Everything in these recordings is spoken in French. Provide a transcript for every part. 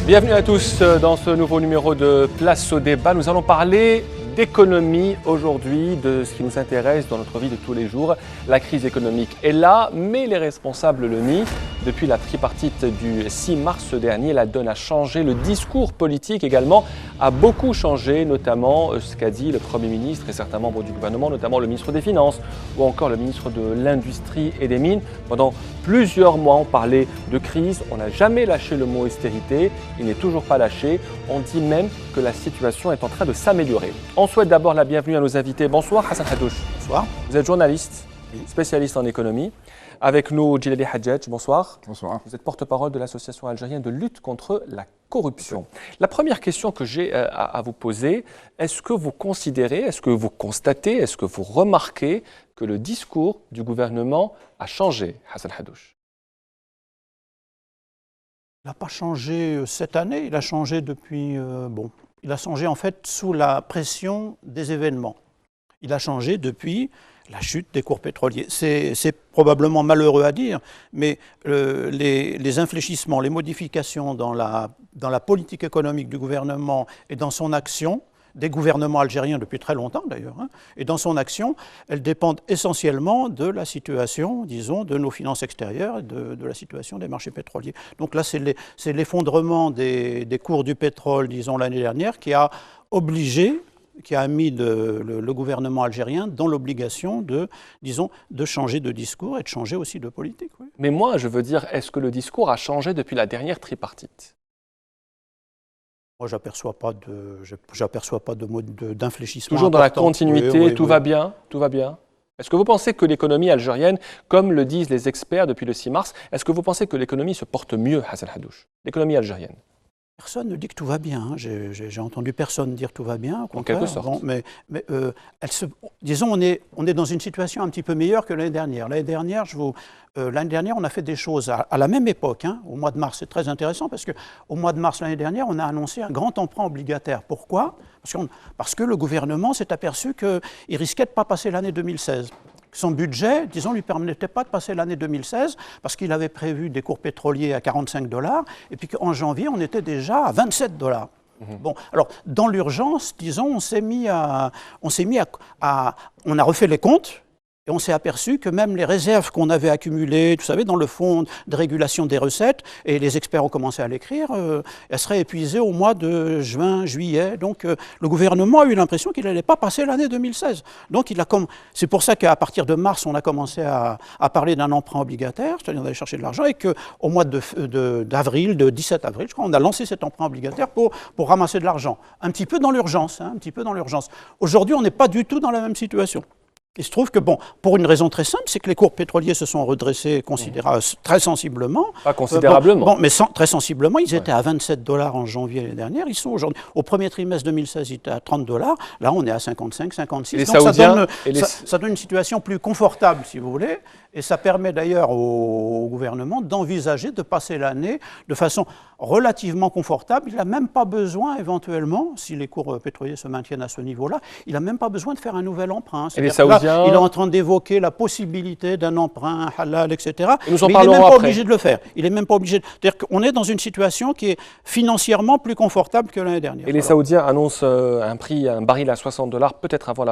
Bienvenue à tous dans ce nouveau numéro de Place au débat. Nous allons parler d'économie aujourd'hui, de ce qui nous intéresse dans notre vie de tous les jours. La crise économique est là, mais les responsables le nient. Depuis la tripartite du 6 mars dernier, la donne a changé. Le discours politique également a beaucoup changé, notamment ce qu'a dit le Premier ministre et certains membres du gouvernement, notamment le ministre des Finances ou encore le ministre de l'Industrie et des Mines. Pendant plusieurs mois, on parlait de crise. On n'a jamais lâché le mot austérité. Il n'est toujours pas lâché. On dit même que la situation est en train de s'améliorer. On souhaite d'abord la bienvenue à nos invités. Bonsoir Hassan Hadouche. Bonsoir. Vous êtes journaliste, spécialiste en économie. Avec nous, Djilali Hadjadj, bonsoir. Bonsoir. Vous êtes porte-parole de l'Association algérienne de lutte contre la corruption. La première question que j'ai à vous poser, est-ce que vous considérez, est-ce que vous constatez, est-ce que vous remarquez que le discours du gouvernement a changé, Hassan Hadouche? Il n'a pas changé cette année, il a changé depuis... il a changé en fait sous la pression des événements. Il a changé depuis la chute des cours pétroliers. C'est probablement malheureux à dire, mais les infléchissements, les modifications dans la politique économique du gouvernement et dans son action, des gouvernements algériens depuis très longtemps d'ailleurs, et dans son action, elles dépendent essentiellement de la situation, disons, de nos finances extérieures et de la situation des marchés pétroliers. Donc là, c'est l'effondrement des cours du pétrole, disons, l'année dernière, qui a mis le gouvernement algérien dans l'obligation de changer de discours et de changer aussi de politique. Oui. Mais moi, je veux dire, est-ce que le discours a changé depuis la dernière tripartite? Moi, j'aperçois pas de mode d'infléchissement. Toujours dans important. La continuité, oui, tout va bien, tout va bien. Est-ce que vous pensez que l'économie algérienne, comme le disent les experts depuis le 6 mars, est-ce que vous pensez que l'économie se porte mieux, Hassan Hadouche, l'économie algérienne? Personne ne dit que tout va bien. J'ai entendu personne dire tout va bien. En quelque sorte. Bon, disons, on est dans une situation un petit peu meilleure que l'année dernière. L'année dernière, on a fait des choses à la même époque, au mois de mars. C'est très intéressant parce qu'au mois de mars l'année dernière, on a annoncé un grand emprunt obligataire. Pourquoi ? Parce que le gouvernement s'est aperçu qu'il risquait de ne pas passer l'année 2016. Son budget, disons, ne lui permettait pas de passer l'année 2016 parce qu'il avait prévu des cours pétroliers à 45 $, et puis qu'en janvier, on était déjà à 27 $. Bon, alors, dans l'urgence, disons, on a refait les comptes. Et on s'est aperçu que même les réserves qu'on avait accumulées, vous savez, dans le fonds de régulation des recettes, et les experts ont commencé à l'écrire, elles seraient épuisées au mois de juin, juillet. Donc le gouvernement a eu l'impression qu'il n'allait pas passer l'année 2016. Donc c'est pour ça qu'à partir de mars, on a commencé à parler d'un emprunt obligataire, c'est-à-dire d'aller chercher de l'argent, et qu'au mois d'avril, de 17 avril, je crois, on a lancé cet emprunt obligataire pour ramasser de l'argent. Un petit peu dans l'urgence, un petit peu dans l'urgence. Aujourd'hui, on n'est pas du tout dans la même situation. Il se trouve que, pour une raison très simple, c'est que les cours pétroliers se sont redressés très sensiblement. Pas considérablement. Mais très sensiblement. Ils étaient à 27 $ en janvier l'année dernière. Ils sont aujourd'hui, au premier trimestre 2016, ils étaient à 30 $. Là, on est à 55, 56. Donc ça donne une situation plus confortable, si vous voulez. Et ça permet d'ailleurs au gouvernement d'envisager de passer l'année de façon relativement confortable. Il n'a même pas besoin, éventuellement, si les cours pétroliers se maintiennent à ce niveau-là, il n'a même pas besoin de faire un nouvel emprunt. Et les Saoudiens... Il est en train d'évoquer la possibilité d'un emprunt halal, etc. Et nous en mais parlerons il n'est même pas après. obligé de le faire. Il n'est même pas obligé. C'est-à-dire qu'on est dans une situation qui est financièrement plus confortable que l'année dernière. Et les Saoudiens annoncent un baril à 60 $, peut-être avant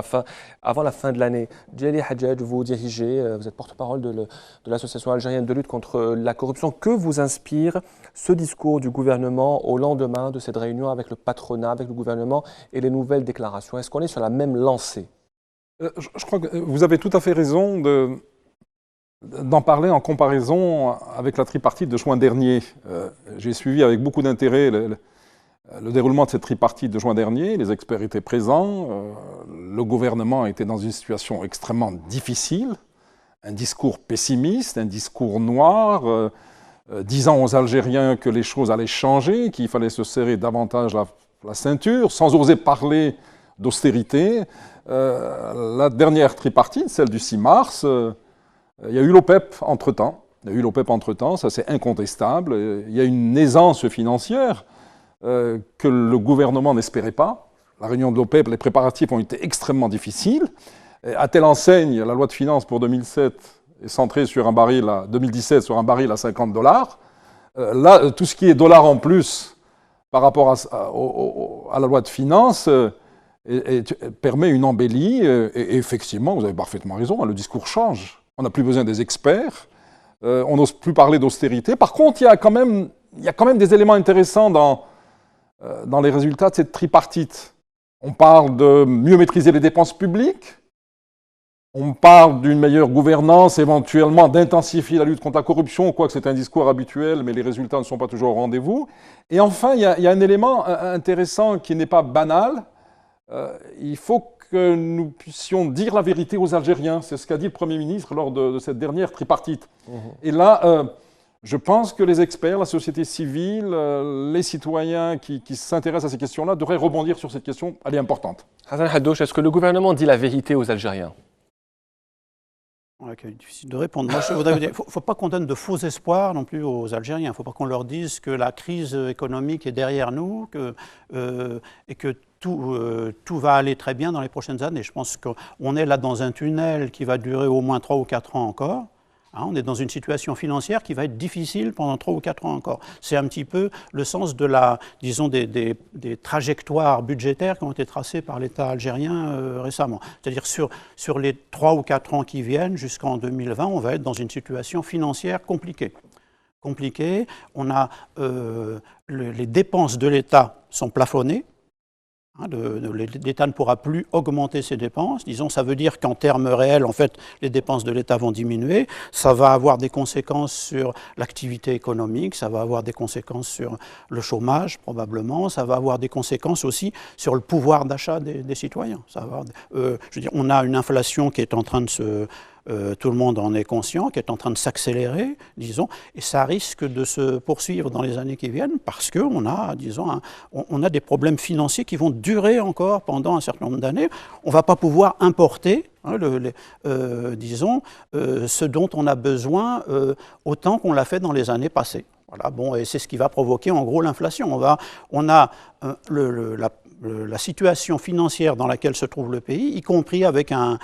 la fin de l'année. Djilali Hadjadj, vous dirigez, vous êtes porte-parole de l'Association algérienne de lutte contre la corruption. Que vous inspire ce discours du gouvernement au lendemain de cette réunion avec le patronat, avec le gouvernement et les nouvelles déclarations? Est-ce qu'on est sur la même lancée? Je crois que vous avez tout à fait raison d'en parler en comparaison avec la tripartite de juin dernier. J'ai suivi avec beaucoup d'intérêt le déroulement de cette tripartite de juin dernier. Les experts étaient présents. Le gouvernement était dans une situation extrêmement difficile. Un discours pessimiste, un discours noir, disant aux Algériens que les choses allaient changer, qu'il fallait se serrer davantage la ceinture, sans oser parler d'austérité. La dernière tripartite, celle du 6 mars, il y a eu l'OPEP entre-temps. Ça c'est incontestable. Il y a une aisance financière que le gouvernement n'espérait pas. La réunion de l'OPEP, les préparatifs ont été extrêmement difficiles. À telle enseigne, la loi de finances pour 2007 est centrée sur 2017 sur un baril à 50 $. Là, tout ce qui est dollars en plus par rapport à la loi de finances permet une embellie. Et effectivement, vous avez parfaitement raison, hein, le discours change. On n'a plus besoin des experts, on n'ose plus parler d'austérité. Par contre, il y a quand même des éléments intéressants dans les résultats de cette tripartite. On parle de mieux maîtriser les dépenses publiques, on parle d'une meilleure gouvernance, éventuellement d'intensifier la lutte contre la corruption, quoique c'est un discours habituel, mais les résultats ne sont pas toujours au rendez-vous. Et enfin, il y a un élément intéressant qui n'est pas banal. Il faut que nous puissions dire la vérité aux Algériens. C'est ce qu'a dit le Premier ministre lors de cette dernière tripartite. Et là, je pense que les experts, la société civile, les citoyens qui s'intéressent à ces questions-là devraient rebondir sur cette question. Elle est importante. Hassan Haddouche, est-ce que le gouvernement dit la vérité aux Algériens? Ouais, c'est difficile de répondre. Moi, je voudrais vous dire, il ne faut pas qu'on donne de faux espoirs non plus aux Algériens. Il ne faut pas qu'on leur dise que la crise économique est derrière nous et que tout va aller très bien dans les prochaines années. Je pense qu'on est là dans un tunnel qui va durer au moins 3 ou 4 ans encore. Hein, on est dans une situation financière qui va être difficile pendant 3 ou 4 ans encore. C'est un petit peu le sens de disons, des trajectoires budgétaires qui ont été tracées par l'État algérien récemment. C'est-à-dire sur les 3 ou 4 ans qui viennent, jusqu'en 2020, on va être dans une situation financière compliquée. On a, les dépenses de l'État sont plafonnées. L'État ne pourra plus augmenter ses dépenses. Disons, ça veut dire qu'en termes réels, en fait, les dépenses de l'État vont diminuer. Ça va avoir des conséquences sur l'activité économique, ça va avoir des conséquences sur le chômage, probablement. Ça va avoir des conséquences aussi sur le pouvoir d'achat des citoyens. Je veux dire, on a une inflation qui est en train de tout le monde en est conscient, qui est en train de s'accélérer, disons, et ça risque de se poursuivre dans les années qui viennent parce qu'on a, disons, on a des problèmes financiers qui vont durer encore pendant un certain nombre d'années. On ne va pas pouvoir importer, hein, disons, ce dont on a besoin autant qu'on l'a fait dans les années passées. Voilà, bon, et c'est ce qui va provoquer en gros l'inflation. On a la situation financière dans laquelle se trouve le pays, y compris avec un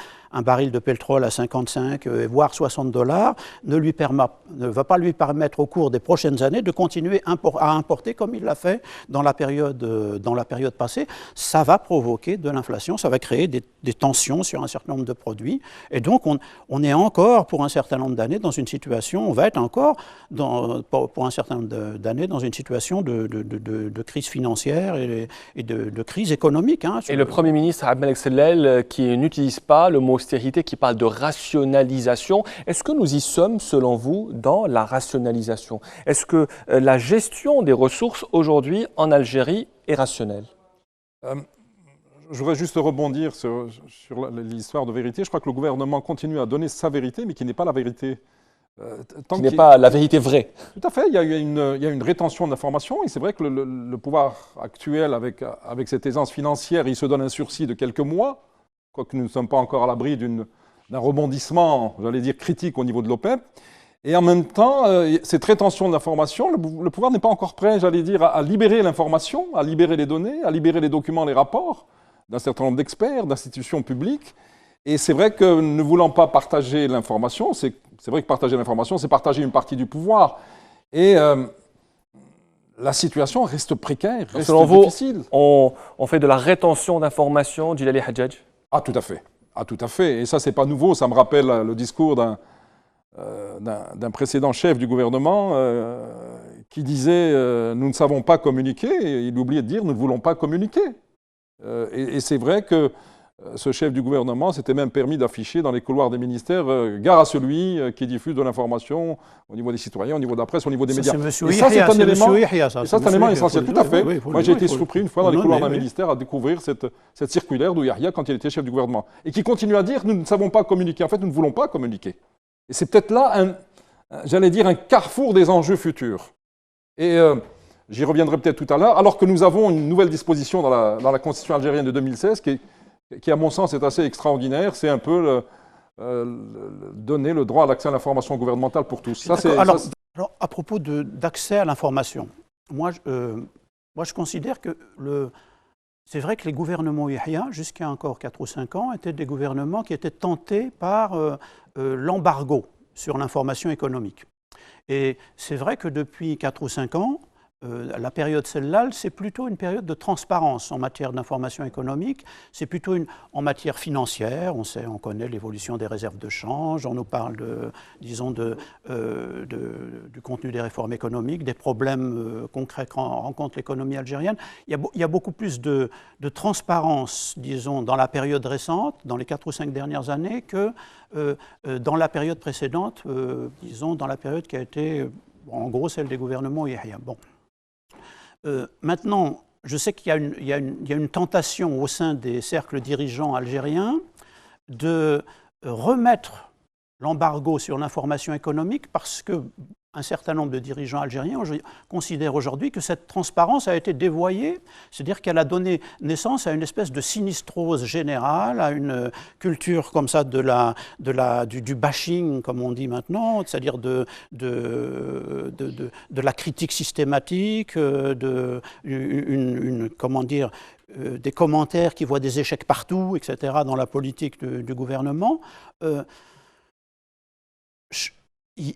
baril de pétrole à 55, voire 60 $, ne va pas lui permettre au cours des prochaines années de continuer à importer comme il l'a fait dans la période passée. Ça va provoquer de l'inflation, ça va créer des tensions sur un certain nombre de produits. Et donc, on est encore, pour un certain nombre d'années, dans une situation, on va être encore, pour un certain nombre d'années, dans une situation de crise financière et de crise économique. Hein, et le Premier ministre Abdelmalek Sellel, qui n'utilise pas le mot austérité, qui parle de rationalisation. Est-ce que nous y sommes, selon vous, dans la rationalisation? Est-ce que la gestion des ressources aujourd'hui en Algérie est rationnelle? Je voudrais juste rebondir sur l'histoire de vérité. Je crois que le gouvernement continue à donner sa vérité, mais qui n'est pas la vérité. Qui n'est pas la vérité vraie. Tout à fait. Il y a une rétention d'informations. Et c'est vrai que le pouvoir actuel, avec cette aisance financière, il se donne un sursis de quelques mois. Quoique nous ne sommes pas encore à l'abri d'un rebondissement, j'allais dire, critique au niveau de l'OPEP. Et en même temps, cette rétention d'informations, le pouvoir n'est pas encore prêt, j'allais dire, à libérer l'information, à libérer les données, à libérer les documents, les rapports d'un certain nombre d'experts, d'institutions publiques. Et c'est vrai que ne voulant pas partager l'information, c'est vrai que partager l'information, c'est partager une partie du pouvoir. Et la situation reste précaire, reste selon difficile. Vous, on fait de la rétention d'informations, Djilali Hadjadj? Ah, tout à fait. Ah, tout à fait. Et ça, c'est pas nouveau. Ça me rappelle le discours d'un précédent chef du gouvernement qui disait nous ne savons pas communiquer. Et il oubliait de dire nous ne voulons pas communiquer. Et c'est vrai que ce chef du gouvernement s'était même permis d'afficher dans les couloirs des ministères gare à celui qui diffuse de l'information au niveau des citoyens, au niveau de la presse, au niveau des médias. Et ça, c'est un élément essentiel. Tout à fait. Moi, j'ai été surpris une fois dans les couloirs d'un ministère à découvrir cette circulaire d'Ouyaria quand il était chef du gouvernement. Et qui continue à dire nous ne savons pas communiquer. En fait, nous ne voulons pas communiquer. Et c'est peut-être là, j'allais dire, un carrefour des enjeux futurs. Et j'y reviendrai peut-être tout à l'heure, alors que nous avons une nouvelle disposition dans la Constitution algérienne de 2016 qui, à mon sens, est assez extraordinaire. C'est un peu donner le droit à l'accès à l'information gouvernementale pour tous. Ça, alors, à propos d'accès à l'information, moi, je considère que c'est vrai que les gouvernements Yahya, jusqu'à encore 4 ou 5 ans, étaient des gouvernements qui étaient tentés par l'embargo sur l'information économique. Et c'est vrai que depuis 4 ou 5 ans, la période Sellal, c'est plutôt une période de transparence en matière d'information économique, c'est plutôt en matière financière, on connaît l'évolution des réserves de change, on nous parle disons du contenu des réformes économiques, des problèmes concrets que rencontre l'économie algérienne. Il y a beaucoup plus de transparence, disons, dans la période récente, dans les 4 ou 5 dernières années, que dans la période précédente, disons, dans la période qui a été, en gros, celle des gouvernements Yahya. Bon. Maintenant, je sais qu'il y a une tentation au sein des cercles dirigeants algériens de remettre l'embargo sur l'information économique parce qu'un certain nombre de dirigeants algériens considèrent aujourd'hui que cette transparence a été dévoyée, c'est-à-dire qu'elle a donné naissance à une espèce de sinistrose générale, à une culture comme ça du bashing, comme on dit maintenant, c'est-à-dire de la critique systématique, comment dire, des commentaires qui voient des échecs partout, etc., dans la politique du gouvernement.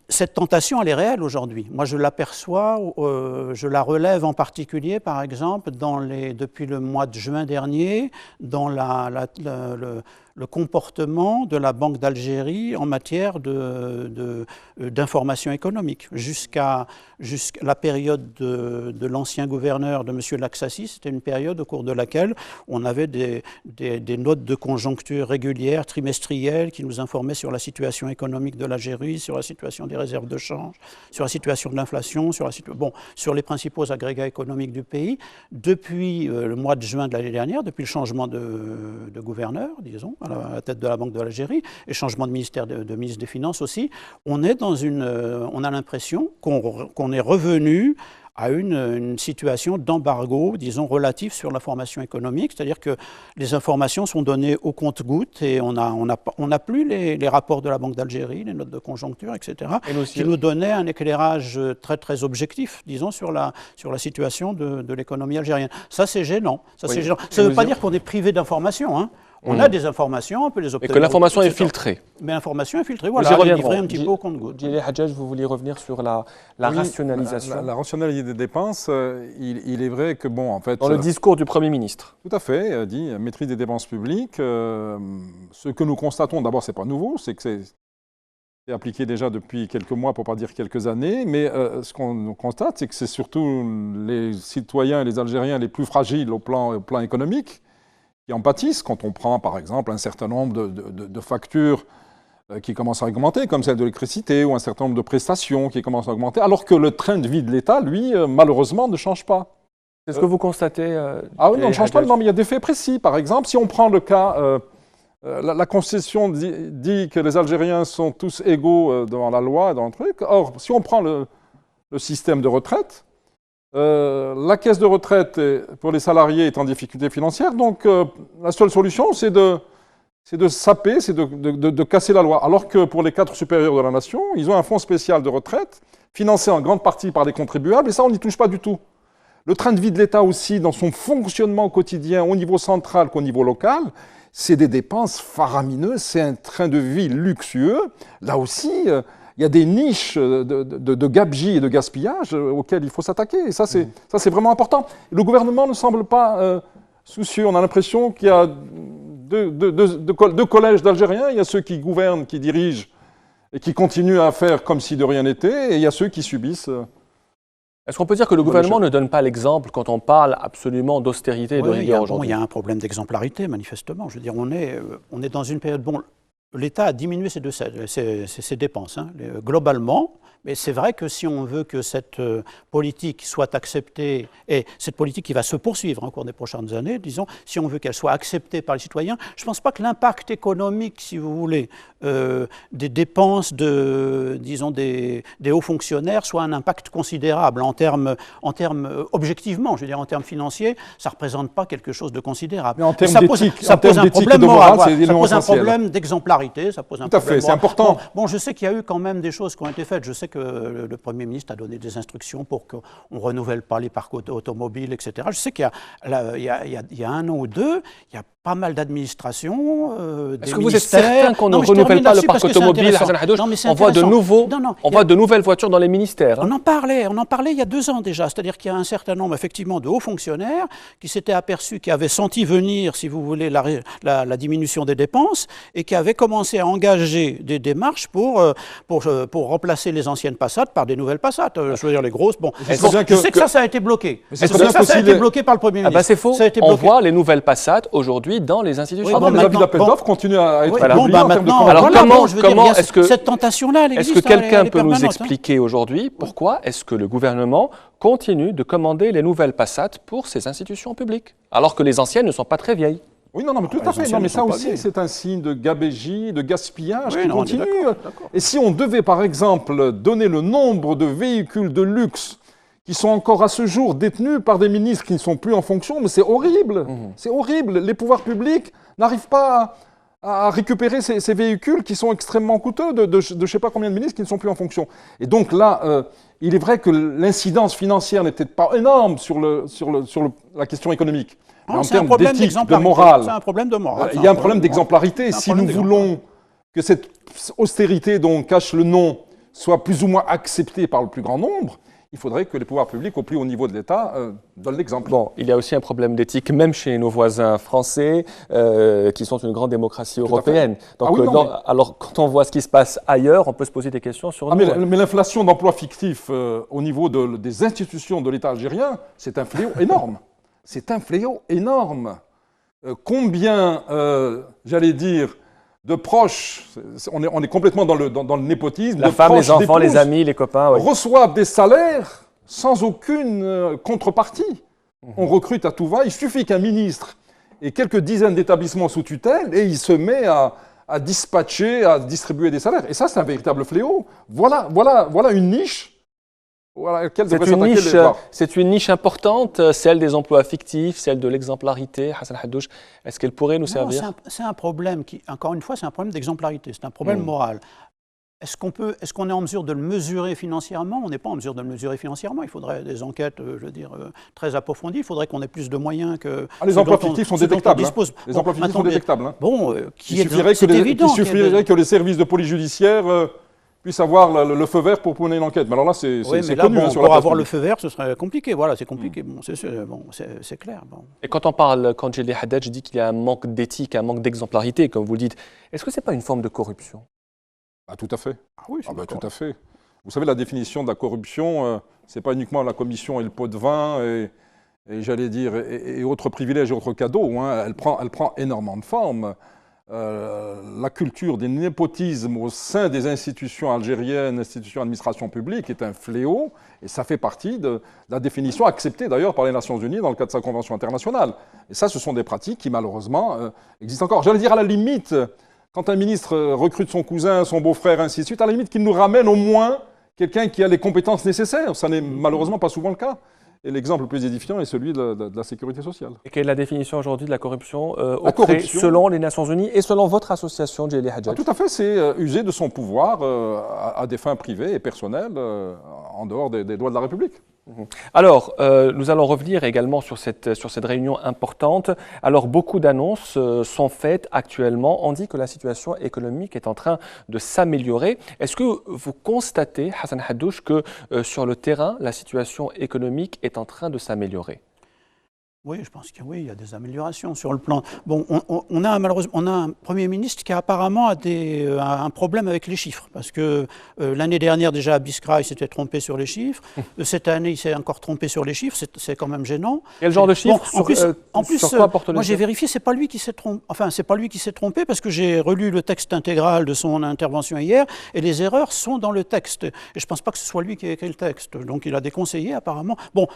Cette tentation, elle est réelle aujourd'hui. Moi, je l'aperçois, je la relève en particulier, par exemple, depuis le mois de juin dernier, dans le comportement de la Banque d'Algérie en matière d'information économique. Jusqu'à la période de l'ancien gouverneur de M. Laksassi, c'était une période au cours de laquelle on avait des notes de conjoncture régulières, trimestrielles, qui nous informaient sur la situation économique de l'Algérie, sur la situation des réserves de change, sur la situation de l'inflation, sur les principaux agrégats économiques du pays. Depuis le mois de juin de l'année dernière, depuis le changement de gouverneur, disons, à la tête de la Banque de l'Algérie, et changement de ministre des Finances aussi, on a l'impression qu'on est revenu à une situation d'embargo, disons, relatif sur l'information économique, c'est-à-dire que les informations sont données au compte-gouttes et on n'a plus les rapports de la Banque d'Algérie, les notes de conjoncture, etc., qui nous donnaient un éclairage très, très objectif, disons, sur la situation de l'économie algérienne. Ça, c'est gênant. Ça ne veut pas dire qu'on est privé d'informations, hein. On a des informations, on peut les obtenir. Et que l'information est filtrée. Mais l'information est filtrée, voilà, elle est livrée un petit peu au compte-gouttes. Djillali Hadjadj, vous vouliez revenir sur la rationalisation. La rationalité des dépenses, il est vrai que, bon, en fait... Dans le discours du Premier ministre. Tout à fait, dit maîtrise des dépenses publiques. Ce que nous constatons, d'abord, ce n'est pas nouveau, c'est que c'est appliqué déjà depuis quelques mois, pour ne pas dire quelques années, mais ce qu'on constate, c'est que c'est surtout les citoyens et les Algériens les plus fragiles au plan économique qui en pâtissent quand on prend, par exemple, un certain nombre de factures qui commencent à augmenter, comme celle de l'électricité, ou un certain nombre de prestations qui commencent à augmenter, alors que le train de vie de l'État, lui, malheureusement, ne change pas. C'est ce que vous constatez Ah oui, non, ne change pas, non, mais il y a des faits précis. Par exemple, si on prend le cas... la Constitution dit que les Algériens sont tous égaux devant la loi, dans le truc. Or, si on prend le système de retraite, la caisse de retraite pour les salariés est en difficulté financière, donc la seule solution, c'est de saper, c'est de casser la loi. Alors que pour les cadres supérieurs de la nation, ils ont un fonds spécial de retraite, financé en grande partie par les contribuables, et ça, on n'y touche pas du tout. Le train de vie de l'État aussi, dans son fonctionnement quotidien, au niveau central qu'au niveau local, c'est des dépenses faramineuses, c'est un train de vie luxueux. Là aussi, il y a des niches de gabegie et de gaspillage auxquelles il faut s'attaquer. Et ça, c'est vraiment important. Le gouvernement ne semble pas soucieux. On a l'impression qu'il y a deux collèges d'Algériens. Il y a ceux qui gouvernent, qui dirigent et qui continuent à faire comme si de rien n'était. Et il y a ceux qui subissent. Est-ce qu'on peut dire que le gouvernement ne donne pas l'exemple quand on parle absolument d'austérité et de rigueur aujourd'hui ? Il y a un problème d'exemplarité, manifestement. Je veux dire, on est dans une période... Bon, l'État a diminué ses dépenses, hein, globalement, mais c'est vrai que si on veut que cette politique soit acceptée, et cette politique qui va se poursuivre au cours des prochaines années, disons, si on veut qu'elle soit acceptée par les citoyens, je ne pense pas que l'impact économique, si vous voulez, des dépenses disons, des hauts fonctionnaires soit un impact considérable en termes objectivement, je veux dire, en termes financiers, ça ne représente pas quelque chose de considérable. Mais en termes ça pose un problème moral, ça pose un problème d'exemplarité. parité, ça pose un Tout à problème. fait, c'est important. Bon, je sais qu'il y a eu quand même des choses qui ont été faites. Je sais que le Premier ministre a donné des instructions pour qu'on ne renouvelle pas les parcs automobiles, etc. Je sais qu'il y a un an ou deux, il y a pas mal d'administrations, Est-ce que vous êtes certain qu'on ne renouvelle pas le parc automobile, Hassan Haddouche? On voit de nouvelles voitures dans les ministères. On en parlait il y a 2 ans déjà. C'est-à-dire qu'il y a un certain nombre, effectivement, de hauts fonctionnaires qui s'étaient aperçus, qui avaient senti venir, si vous voulez, la diminution des dépenses et qui avaient commencé à engager des démarches pour remplacer les anciennes Passat par des nouvelles Passat. Je veux dire, les grosses. Bon, je sais que ça a été bloqué. Ça a été bloqué par le Premier ministre. C'est faux. On voit les nouvelles Passat aujourd'hui dans les institutions. Les avis d'appel d'offres continuent à être publiés en termes de commande. Alors comment est-ce que cette tentation-là, elle existe? Est-ce que quelqu'un peut nous expliquer aujourd'hui pourquoi est-ce que le gouvernement continue de commander les nouvelles Passat pour ces institutions publiques, alors que les anciennes ne sont pas très vieilles? Oui, non, mais tout à fait. Non, mais ça aussi, c'est un signe de gabégie, de gaspillage qui continue. Et si on devait, par exemple, donner le nombre de véhicules de luxe qui sont encore à ce jour détenus par des ministres qui ne sont plus en fonction, mais c'est horrible. C'est horrible. Les pouvoirs publics n'arrivent pas à récupérer ces véhicules qui sont extrêmement coûteux de je ne sais pas combien de ministres qui ne sont plus en fonction. Et donc là, il est vrai que l'incidence financière n'est peut-être pas énorme sur la question économique. Mais en termes d'éthique, de morale, c'est un problème de morale. Il y a un problème d'exemplarité. Si nous voulons que cette austérité dont cache le nom soit plus ou moins acceptée par le plus grand nombre, il faudrait que les pouvoirs publics au plus haut niveau de l'État donnent l'exemple. Bon, il y a aussi un problème d'éthique, même chez nos voisins français, qui sont une grande démocratie européenne. Donc, alors, quand on voit ce qui se passe ailleurs, on peut se poser des questions sur nous. Mais l'inflation d'emplois fictifs au niveau des institutions de l'État algérien, c'est un fléau énorme. C'est un fléau énorme. Combien, j'allais dire, de proches, on est complètement dans le népotisme. La femme, les enfants, les amis, les copains. Reçoivent des salaires sans aucune contrepartie. On recrute à tout va. Il suffit qu'un ministre ait quelques dizaines d'établissements sous tutelle et il se met à dispatcher, à distribuer des salaires. Et ça, c'est un véritable fléau. Voilà une niche. C'est une niche importante, celle des emplois fictifs, celle de l'exemplarité. Hassan Haddouche, est-ce qu'elle pourrait nous servir? C'est un problème qui, encore une fois, c'est un problème d'exemplarité, c'est un problème moral. Est-ce qu'on est en mesure de le mesurer financièrement? On n'est pas en mesure de le mesurer financièrement. Il faudrait des enquêtes, très approfondies. Il faudrait qu'on ait plus de moyens que... les emplois fictifs sont détectables. Les emplois fictifs sont détectables. Il suffirait que les services de police judiciaire puissent avoir le feu vert pour mener une enquête. Mais alors là, c'est connu. Pour avoir le feu vert, ce serait compliqué. Voilà, c'est compliqué. C'est clair. Et quand Jeli Haddad dit qu'il y a un manque d'éthique, un manque d'exemplarité, comme vous le dites, est-ce que ce n'est pas une forme de corruption? Tout à fait. Oui, tout à fait. Vous savez, la définition de la corruption, ce n'est pas uniquement la commission et le pot de vin et j'allais dire, et autres privilèges et autres cadeaux. Elle prend énormément de formes. La culture du népotisme au sein des institutions algériennes, institutions d'administration publique, est un fléau, et ça fait partie de la définition acceptée d'ailleurs par les Nations Unies dans le cadre de sa convention internationale. Et ça, ce sont des pratiques qui malheureusement existent encore. J'allais dire à la limite, quand un ministre recrute son cousin, son beau-frère, ainsi de suite, à la limite qu'il nous ramène au moins quelqu'un qui a les compétences nécessaires. Ça n'est malheureusement pas souvent le cas. Et l'exemple le plus édifiant est celui de la sécurité sociale. Et quelle est la définition aujourd'hui de la corruption, selon les Nations Unies et selon votre association, Jeli Haddad? Tout à fait, c'est user de son pouvoir à des fins privées et personnelles en dehors des lois de la République. Alors, nous allons revenir également sur cette réunion importante. Alors, beaucoup d'annonces sont faites actuellement. On dit que la situation économique est en train de s'améliorer. Est-ce que vous constatez, Hassan Haddouche, que sur le terrain, la situation économique est en train de s'améliorer? Oui, je pense qu'il y a des améliorations sur le plan. Bon, on a un Premier ministre qui apparemment a un problème avec les chiffres, parce que l'année dernière déjà, Biskra, il s'était trompé sur les chiffres. Cette année, il s'est encore trompé sur les chiffres. C'est quand même gênant. Quel genre de chiffres? En plus, moi j'ai vérifié, c'est pas lui qui s'est trompé. Enfin, c'est pas lui qui s'est trompé, parce que j'ai relu le texte intégral de son intervention hier, et les erreurs sont dans le texte. Et je pense pas que ce soit lui qui a écrit le texte. Donc, il a des conseillers apparemment. Bon.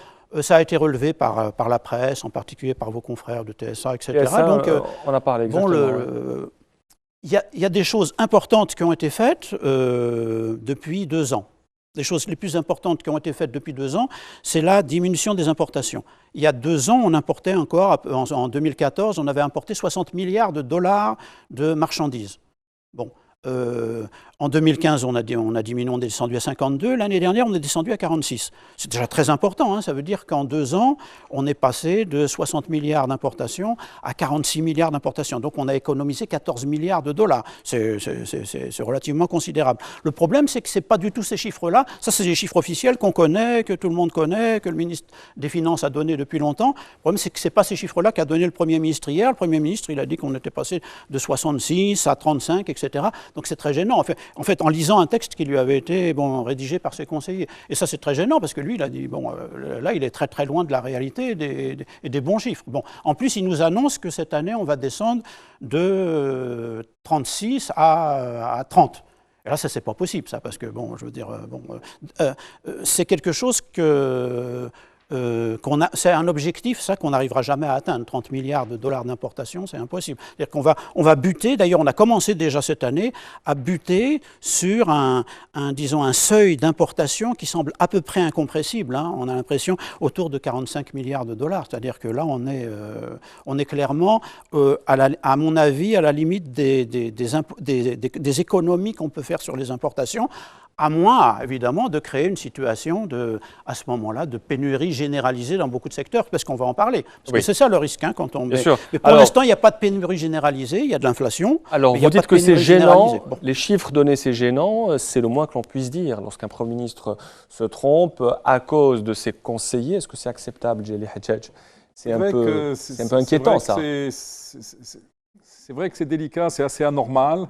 Ça a été relevé par la presse, en particulier par vos confrères de TSA, etc. Donc, on a parlé exactement. Il y a des choses importantes qui ont été faites depuis 2 ans. Les choses les plus importantes qui ont été faites depuis 2 ans, c'est la diminution des importations. Il y a 2 ans, on importait encore, en 2014, on avait importé 60 milliards de dollars de marchandises. Bon. En 2015, on a diminué, on est descendu à 52. L'année dernière, on est descendu à 46. C'est déjà très important. Hein. Ça veut dire qu'en 2 ans, on est passé de 60 milliards d'importations à 46 milliards d'importations. Donc, on a économisé 14 milliards de dollars. C'est relativement considérable. Le problème, c'est que ce n'est pas du tout ces chiffres-là. Ça, c'est des chiffres officiels qu'on connaît, que tout le monde connaît, que le ministre des Finances a donné depuis longtemps. Le problème, c'est que ce n'est pas ces chiffres-là qu'a donné le Premier ministre hier. Le Premier ministre, il a dit qu'on était passé de 66 à 35, etc. Donc c'est très gênant. En fait, en lisant un texte qui lui avait été rédigé par ses conseillers. Et ça, c'est très gênant parce que lui, il a dit, là, il est très très loin de la réalité et des bons chiffres. Bon, en plus, il nous annonce que cette année, on va descendre de 36 à 30. Et là, ça, c'est pas possible, ça, parce que, je veux dire, c'est quelque chose c'est un objectif, ça, qu'on n'arrivera jamais à atteindre. 30 milliards de dollars d'importation, c'est impossible. C'est-à-dire qu'on va buter, d'ailleurs, on a commencé déjà cette année à buter sur un seuil d'importation qui semble à peu près incompressible. Hein. On a l'impression autour de 45 milliards de dollars. C'est-à-dire que là, on est clairement, à mon avis, à la limite des économies qu'on peut faire sur les importations, à moins, évidemment, de créer une situation, à ce moment-là, de pénurie généralisée dans beaucoup de secteurs, parce qu'on va en parler. Parce que c'est ça le risque, hein, quand on... Bien sûr. Mais pour l'instant, il n'y a pas de pénurie généralisée, il y a de l'inflation. Alors, vous dites que c'est gênant, les chiffres donnés, c'est gênant, c'est le moins que l'on puisse dire. Lorsqu'un Premier ministre se trompe à cause de ses conseillers, est-ce que c'est acceptable, Djeli Hadjadj? C'est un peu inquiétant, ça. C'est vrai que c'est délicat, c'est assez anormal.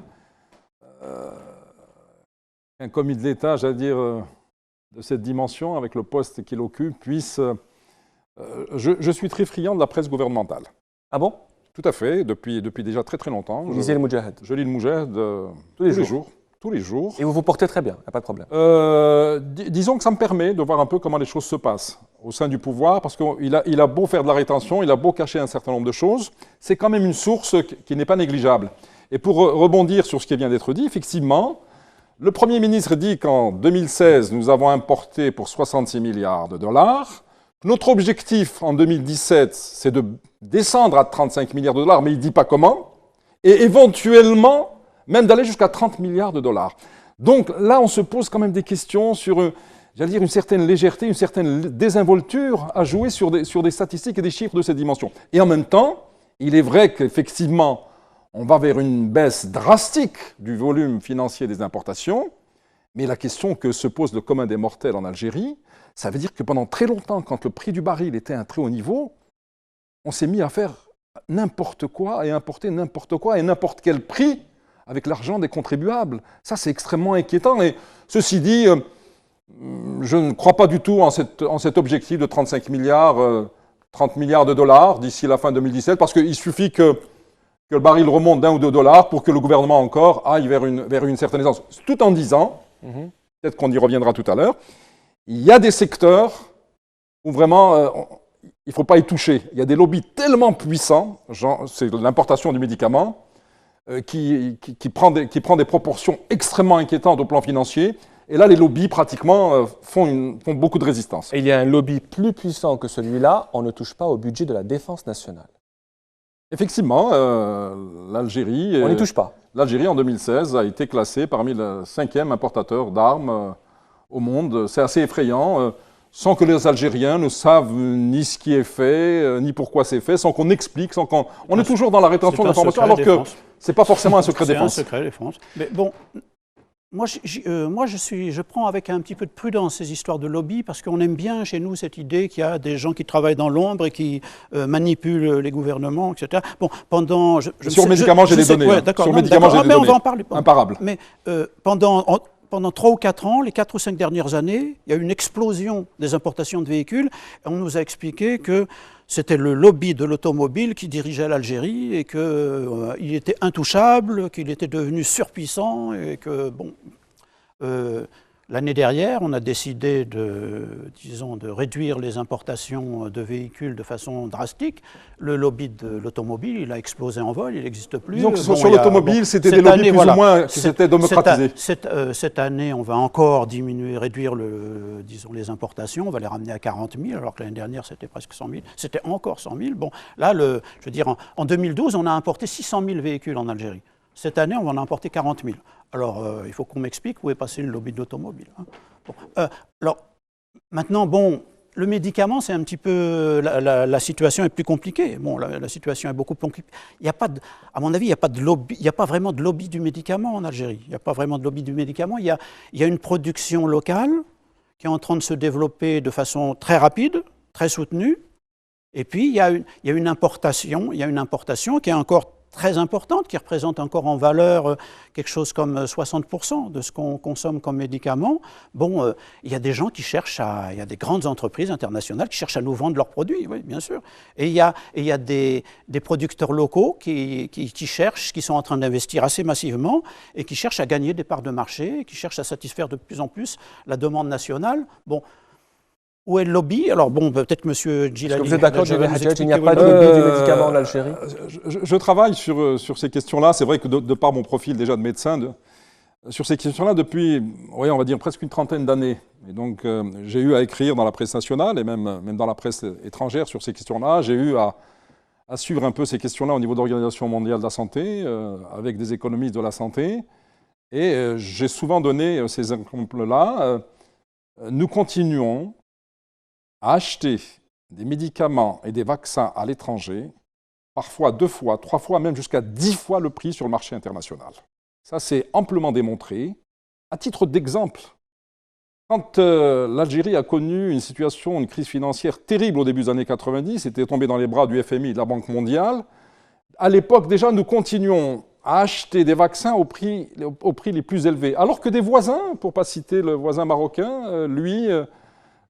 Un commis de l'État, j'allais dire, de cette dimension, avec le poste qu'il occupe, puisse... je suis très friand de la presse gouvernementale. Ah bon? Tout à fait, depuis déjà très très longtemps. Vous lisez le Moudjahid? Je lis le Moudjahid tous les jours. Et vous vous portez très bien, il n'y a pas de problème. Disons que ça me permet de voir un peu comment les choses se passent au sein du pouvoir, parce qu'il a beau faire de la rétention, il a beau cacher un certain nombre de choses, c'est quand même une source qui n'est pas négligeable. Et pour rebondir sur ce qui vient d'être dit, effectivement... Le Premier ministre dit qu'en 2016, nous avons importé pour 66 milliards de dollars. Notre objectif en 2017, c'est de descendre à 35 milliards de dollars, mais il ne dit pas comment. Et éventuellement, même d'aller jusqu'à 30 milliards de dollars. Donc là, on se pose quand même des questions sur, j'allais dire, une certaine légèreté, une certaine désinvolture à jouer sur des statistiques et des chiffres de cette dimension. Et en même temps, il est vrai qu'effectivement, on va vers une baisse drastique du volume financier des importations, mais la question que se pose le commun des mortels en Algérie, ça veut dire que pendant très longtemps, quand le prix du baril était à un très haut niveau, on s'est mis à faire n'importe quoi et importer n'importe quoi et n'importe quel prix avec l'argent des contribuables. Ça, c'est extrêmement inquiétant. Et ceci dit, je ne crois pas du tout en cet objectif de 35 milliards, 30 milliards de dollars d'ici la fin 2017, parce qu'il suffit que le baril remonte d'1 ou 2 dollars pour que le gouvernement encore aille vers une certaine essence. Tout en disant, peut-être qu'on y reviendra tout à l'heure, il y a des secteurs où vraiment il ne faut pas y toucher. Il y a des lobbies tellement puissants, c'est l'importation du médicament, qui prend des proportions extrêmement inquiétantes au plan financier. Et là, les lobbies, pratiquement, font beaucoup de résistance. Et il y a un lobby plus puissant que celui-là, on ne touche pas au budget de la défense nationale. Effectivement, l'Algérie... On n'y touche pas. L'Algérie, en 2016, a été classée parmi le 5e importateur d'armes au monde. C'est assez effrayant, sans que les Algériens ne savent ni ce qui est fait, ni pourquoi c'est fait, sans qu'on explique, sans qu'on... On est toujours dans la rétention d'informations, alors que ce n'est pas forcément un secret défense. C'est un secret défense. Mais bon... Moi, je prends avec un petit peu de prudence ces histoires de lobby parce qu'on aime bien chez nous cette idée qu'il y a des gens qui travaillent dans l'ombre et qui manipulent les gouvernements, etc. Bon, pendant... Sur médicaments, j'ai des données. Ouais, d'accord. Sur médicaments, j'ai des données. On va en parler. Imparable. Mais pendant 3 ou 4 ans, les 4 ou 5 dernières années, il y a eu une explosion des importations de véhicules. Et on nous a expliqué que c'était le lobby de l'automobile qui dirigeait l'Algérie et qu'il était intouchable, qu'il était devenu surpuissant et que, bon... L'année dernière, on a décidé de réduire les importations de véhicules de façon drastique. Le lobby de l'automobile, il a explosé en vol, il n'existe plus. Donc sur l'automobile, c'était des lobbies plus ou moins qui s'étaient démocratisés. Cette année, on va encore réduire les importations, on va les ramener à 40 000, alors que l'année dernière, c'était presque 100 000. C'était encore 100 000. Bon, là, je veux dire, en 2012, on a importé 600 000 véhicules en Algérie. Cette année, on va en importer 40 000. Alors, il faut qu'on m'explique où est passé le lobby de l'automobile. Hein. Bon. Alors, maintenant, bon, le médicament, c'est un petit peu... La situation est plus compliquée. Bon, la situation est beaucoup plus compliquée. Il y a pas à mon avis, il n'y a pas vraiment de lobby du médicament en Algérie. Il n'y a pas vraiment de lobby du médicament. Il y a une production locale qui est en train de se développer de façon très rapide, très soutenue. Et puis, il y a une importation qui est encore très importante, qui représente encore en valeur quelque chose comme 60% de ce qu'on consomme comme médicament. Bon, il y a des gens qui cherchent il y a des grandes entreprises internationales qui cherchent à nous vendre leurs produits, oui, bien sûr. Et il y a des producteurs locaux qui cherchent, qui sont en train d'investir assez massivement et qui cherchent à gagner des parts de marché, qui cherchent à satisfaire de plus en plus la demande nationale. Bon. Où est le lobby? Alors bon, peut-être que M. Djilali... Est-ce que vous êtes d'accord, il n'y a pas de lobby du médicament en Algérie? Je travaille sur ces questions-là. C'est vrai que de par mon profil déjà de médecin, sur ces questions-là depuis, oui, on va dire presque une trentaine d'années. Et donc, j'ai eu à écrire dans la presse nationale et même dans la presse étrangère sur ces questions-là. J'ai eu à suivre un peu ces questions-là au niveau de l'Organisation mondiale de la santé, avec des économistes de la santé. Et j'ai souvent donné ces exemples-là. Nous continuons à acheter des médicaments et des vaccins à l'étranger, parfois 2 fois, 3 fois, même jusqu'à 10 fois le prix sur le marché international. Ça, c'est amplement démontré. À titre d'exemple, quand l'Algérie a connu une situation, une crise financière terrible au début des années 90, était tombé dans les bras du FMI et de la Banque mondiale, à l'époque, déjà, nous continuions à acheter des vaccins au prix les plus élevés, alors que des voisins, pour ne pas citer le voisin marocain, lui...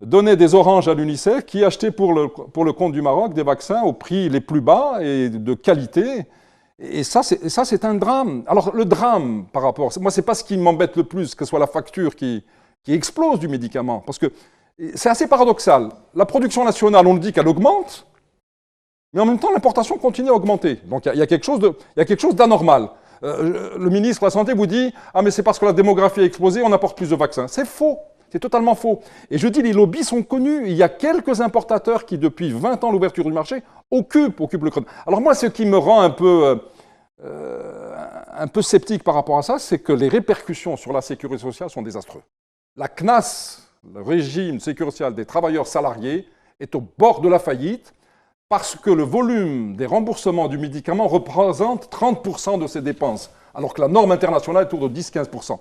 donnait des oranges à l'UNICEF qui achetait pour le compte du Maroc des vaccins au prix les plus bas et de qualité. Et ça, c'est un drame. Alors, le drame par rapport... Moi, ce n'est pas ce qui m'embête le plus, que ce soit la facture qui explose du médicament. Parce que c'est assez paradoxal. La production nationale, on le dit qu'elle augmente, mais en même temps, l'importation continue à augmenter. Donc, il y a quelque chose d'anormal. Le ministre de la Santé vous dit « Ah, mais c'est parce que la démographie a explosé, on apporte plus de vaccins. » C'est faux. C'est totalement faux. Et je dis, les lobbies sont connus. Il y a quelques importateurs qui, depuis 20 ans, l'ouverture du marché, occupent le créneau. Alors moi, ce qui me rend un peu sceptique par rapport à ça, c'est que les répercussions sur la sécurité sociale sont désastreuses. La CNAS, le régime de sécurité sociale des travailleurs salariés, est au bord de la faillite parce que le volume des remboursements du médicament représente 30% de ses dépenses, alors que la norme internationale est autour de 10-15%.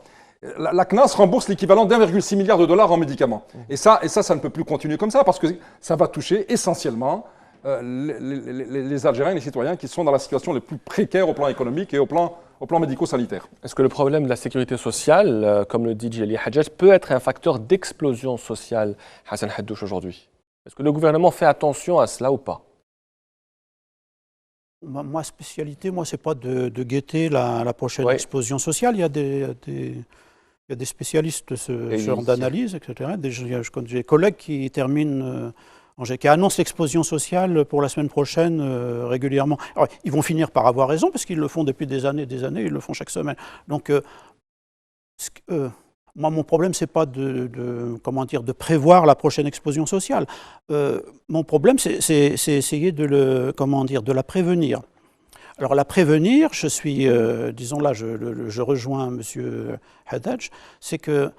La CNAS rembourse l'équivalent d'1,6 milliard de dollars en médicaments. Et ça ne peut plus continuer comme ça, parce que ça va toucher essentiellement les Algériens et les citoyens qui sont dans la situation la plus précaire au plan économique et au plan médico-sanitaire. Est-ce que le problème de la sécurité sociale, comme le dit Djilali Hadjadj, peut être un facteur d'explosion sociale, Hassan Haddouche, aujourd'hui? Est-ce que le gouvernement fait attention à cela ou pas? Ma spécialité, ce n'est pas de guetter la prochaine explosion sociale. Il y a des spécialistes de ce genre d'analyse, etc. J'ai des collègues qui terminent, qui annoncent l'explosion sociale pour la semaine prochaine régulièrement. Alors, ils vont finir par avoir raison, parce qu'ils le font depuis des années, ils le font chaque semaine. Donc, moi, mon problème, ce n'est pas de prévoir la prochaine explosion sociale. Mon problème, c'est essayer de la prévenir. Alors, la prévenir, je suis, disons là, je rejoins M. Hadjadj, c'est que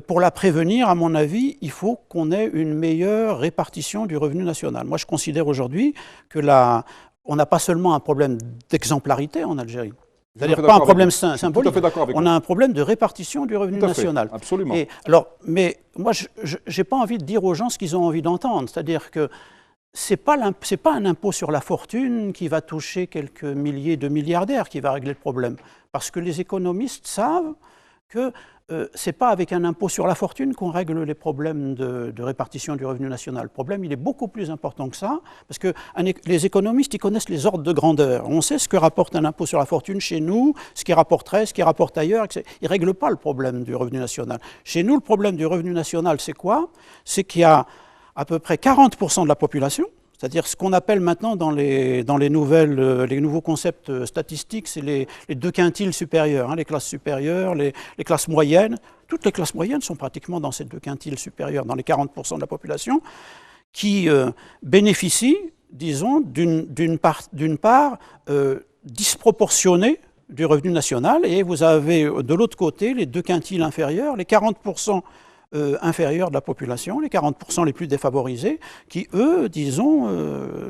pour la prévenir, à mon avis, il faut qu'on ait une meilleure répartition du revenu national. Moi, je considère aujourd'hui que on n'a pas seulement un problème d'exemplarité en Algérie. C'est-à-dire pas un problème symbolique, on a un problème de répartition du revenu national. Absolument. Mais moi, je n'ai pas envie de dire aux gens ce qu'ils ont envie d'entendre. C'est-à-dire que ce n'est pas un impôt sur la fortune qui va toucher quelques milliers de milliardaires qui va régler le problème. Parce que les économistes savent que ce n'est pas avec un impôt sur la fortune qu'on règle les problèmes de répartition du revenu national. Le problème, il est beaucoup plus important que ça, parce que les économistes, ils connaissent les ordres de grandeur. On sait ce que rapporte un impôt sur la fortune chez nous, ce qu'il rapporterait, ce qu'il rapporte ailleurs, etc. Ils ne règlent pas le problème du revenu national. Chez nous, le problème du revenu national, c'est quoi? C'est qu'il y a à peu près 40% de la population, c'est-à-dire ce qu'on appelle maintenant dans les nouveaux concepts statistiques, c'est les 2 quintiles supérieurs, les classes supérieures, les classes moyennes. Toutes les classes moyennes sont pratiquement dans ces 2 quintiles supérieurs, dans les 40% de la population, qui bénéficient, disons, d'une part disproportionnée du revenu national, et vous avez de l'autre côté les 2 quintiles inférieurs, les 40% inférieurs de la population, les 40% les plus défavorisés, qui, eux, disons,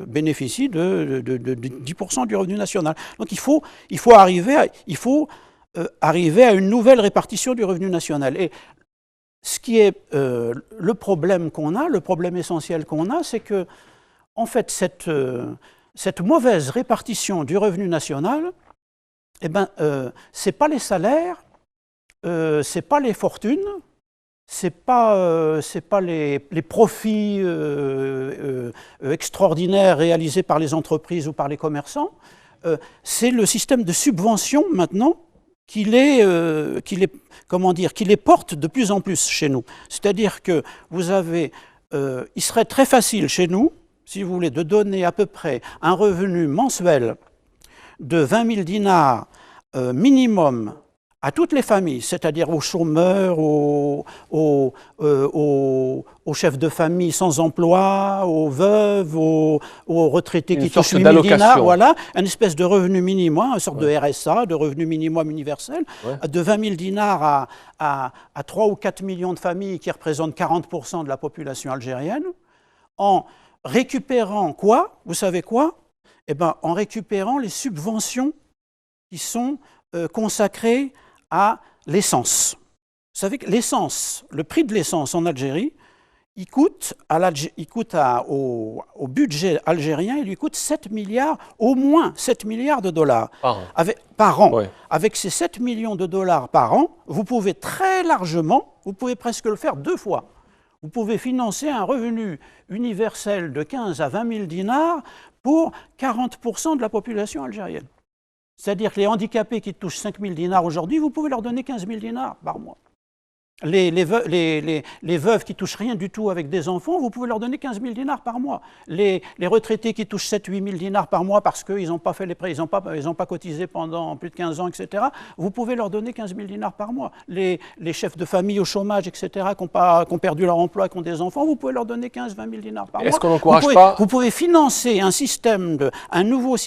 bénéficient de 10% du revenu national. Donc il faut arriver à une nouvelle répartition du revenu national. Et ce qui est le problème qu'on a, le problème essentiel qu'on a, c'est que, en fait, cette mauvaise répartition du revenu national, eh ben, c'est pas les salaires, c'est pas les fortunes, c'est pas les profits extraordinaires réalisés par les entreprises ou par les commerçants, c'est le système de subvention maintenant qui les porte de plus en plus chez nous. C'est-à-dire que vous avez, il serait très facile chez nous, si vous voulez, de donner à peu près un revenu mensuel de 20 000 dinars minimum à toutes les familles, c'est-à-dire aux chômeurs, aux chefs de famille sans emploi, aux veuves, aux retraités qui touchent 8 000 dinars, voilà, une espèce de revenu minimum, une sorte de RSA, de revenu minimum universel, de 20 000 dinars à 3 ou 4 millions de familles qui représentent 40% de la population algérienne, en récupérant quoi? Vous savez quoi? Eh bien, en récupérant les subventions qui sont consacrées à l'essence. Vous savez que l'essence, le prix de l'essence en Algérie, il coûte au budget algérien, il lui coûte 7 milliards, au moins 7 milliards de dollars par an. Ouais. Avec ces 7 millions de dollars par an, vous pouvez très largement, vous pouvez presque le faire 2 fois. Vous pouvez financer un revenu universel de 15 à 20 000 dinars pour 40% de la population algérienne. C'est-à-dire que les handicapés qui touchent 5 000 dinars aujourd'hui, vous pouvez leur donner 15 000 dinars par mois. Les veuves qui touchent rien du tout avec des enfants, vous pouvez leur donner 15 000 dinars par mois. Les retraités qui touchent 7 000 8 000 dinars par mois parce qu'ils n'ont pas fait les prêts, ils n'ont pas cotisé pendant plus de 15 ans, etc., vous pouvez leur donner 15 000 dinars par mois. Les chefs de famille au chômage, etc., qui ont perdu leur emploi, qui ont des enfants, vous pouvez leur donner 15 20 000 dinars par mois. Est-ce qu'on n'encourage pas... Vous pouvez financer un nouveau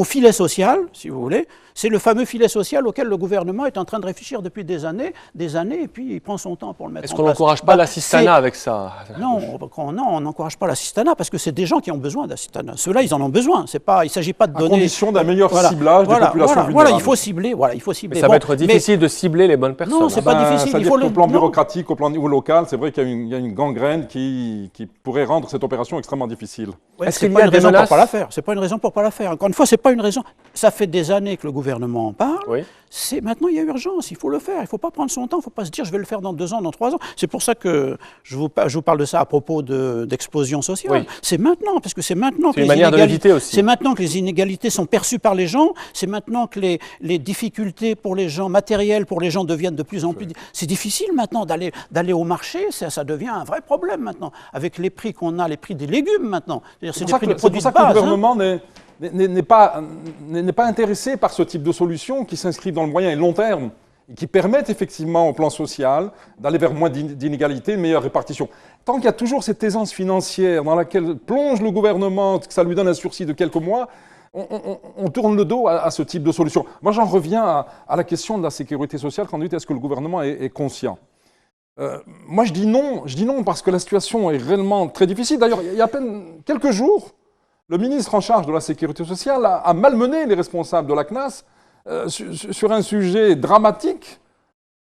filet social, si vous voulez. C'est le fameux filet social auquel le gouvernement est en train de réfléchir depuis des années, et puis il prend son temps pour le mettre en place. Est-ce qu'on n'encourage pas l'assistanat avec ça? Non, on n'encourage pas l'assistanat parce que c'est des gens qui ont besoin d'assistanat. Ceux-là, ils en ont besoin. Il ne s'agit pas de donner... À condition d'un meilleur ciblage des populations vulnérables. Voilà, il faut cibler. Mais ça va être difficile de cibler les bonnes personnes. Non, c'est pas difficile. C'est-à-dire qu'au plan bureaucratique, au plan local, c'est vrai qu'il y a une gangrène qui pourrait rendre cette opération extrêmement difficile. Est-ce qu'il y a une raison pour pas la faire? C'est pas une raison pour pas la faire. Encore une fois, c'est pas une raison. Ça fait des années que le gouvernement en parle. Oui. Maintenant, il y a urgence, il faut le faire. Il ne faut pas prendre son temps, il ne faut pas se dire je vais le faire dans 2 ans, dans 3 ans. C'est pour ça que je vous parle de ça à propos d'explosion sociale. Oui. C'est maintenant, parce que c'est maintenant que c'est maintenant que les inégalités sont perçues par les gens, c'est maintenant que les difficultés pour les gens, matérielles pour les gens deviennent de plus en plus... C'est difficile maintenant d'aller au marché, ça devient un vrai problème maintenant, avec les prix qu'on a, les prix des légumes maintenant. C'est pour ça que le gouvernement n'est pas intéressé par ce type de solutions qui s'inscrivent dans le moyen et long terme et qui permettent effectivement au plan social d'aller vers moins d'inégalités, une meilleure répartition. Tant qu'il y a toujours cette aisance financière dans laquelle plonge le gouvernement, que ça lui donne un sursis de quelques mois, on tourne le dos à ce type de solution. Moi, j'en reviens à la question de la sécurité sociale. Quand on dit est-ce que le gouvernement est conscient? Moi, je dis non parce que la situation est réellement très difficile. D'ailleurs, il y a à peine quelques jours, le ministre en charge de la sécurité sociale a malmené les responsables de la CNAS sur un sujet dramatique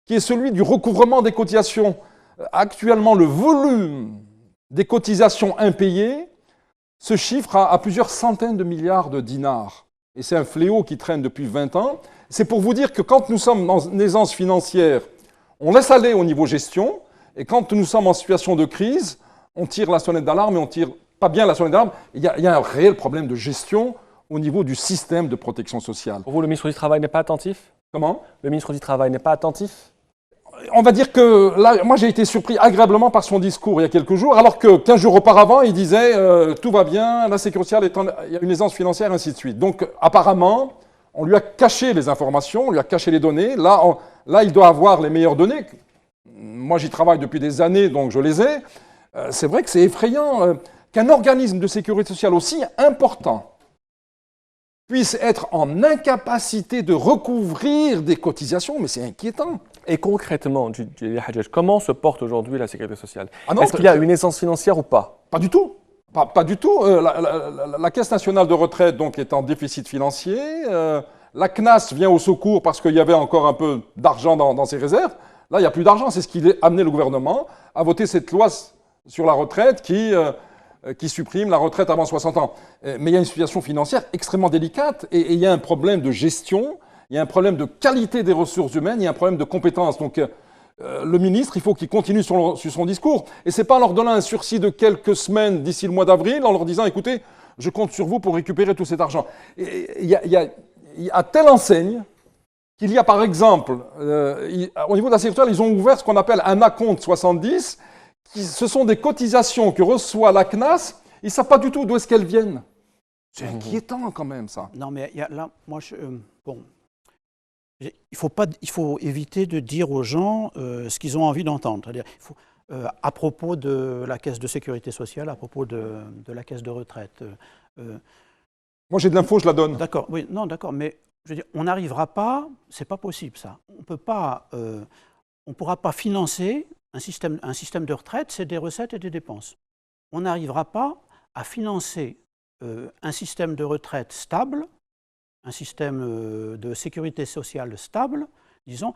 qui est celui du recouvrement des cotisations. Actuellement, le volume des cotisations impayées se chiffre à plusieurs centaines de milliards de dinars. Et c'est un fléau qui traîne depuis 20 ans. C'est pour vous dire que quand nous sommes dans une aisance financière, on laisse aller au niveau gestion, et quand nous sommes en situation de crise, on tire la sonnette d'alarme et on tire pas bien la sonnette d'alarme. Il y a un réel problème de gestion au niveau du système de protection sociale. Pour vous, le ministre du Travail n'est pas attentif? Comment? Le ministre du Travail n'est pas attentif? On va dire que là, moi j'ai été surpris agréablement par son discours il y a quelques jours, alors que 15 jours auparavant, il disait tout va bien, la sécurité sociale il y a une aisance financière, ainsi de suite. Donc apparemment, on lui a caché les informations, on lui a caché les données. Là, il doit avoir les meilleures données. Moi, j'y travaille depuis des années, donc je les ai. C'est vrai que c'est effrayant qu'un organisme de sécurité sociale aussi important puissent être en incapacité de recouvrir des cotisations, mais c'est inquiétant. Et concrètement, Djily Hajjaj, comment se porte aujourd'hui la sécurité sociale? Ah non, Est-ce qu'il y a une aisance financière ou pas? Pas du tout. Pas du tout. La Caisse nationale de retraite donc, est en déficit financier. La CNAS vient au secours parce qu'il y avait encore un peu d'argent dans ses réserves. Là, il n'y a plus d'argent. C'est ce qui a amené le gouvernement à voter cette loi sur la retraite qui supprime la retraite avant 60 ans. Mais il y a une situation financière extrêmement délicate et il y a un problème de gestion, il y a un problème de qualité des ressources humaines, il y a un problème de compétences. Donc, le ministre, il faut qu'il continue sur son discours. Et ce n'est pas en leur donnant un sursis de quelques semaines d'ici le mois d'avril, en leur disant, écoutez, je compte sur vous pour récupérer tout cet argent. Il y a telle enseigne qu'il y a par exemple, au niveau de la sécurité sociale, ils ont ouvert ce qu'on appelle un acompte 70, ce sont des cotisations que reçoit la CNAS, ils ne savent pas du tout d'où est-ce qu'elles viennent. C'est inquiétant quand même ça. Non mais là, moi, bon, il faut éviter de dire aux gens ce qu'ils ont envie d'entendre. C'est-à-dire, à propos de la caisse de sécurité sociale, à propos de la caisse de retraite. Moi j'ai de l'info, je la donne. D'accord, oui, non, d'accord, mais je veux dire, on n'arrivera pas, c'est pas possible ça. On pourra pas financer un système de retraite, c'est des recettes et des dépenses. On n'arrivera pas à financer un système de retraite stable, un système de sécurité sociale stable, disons,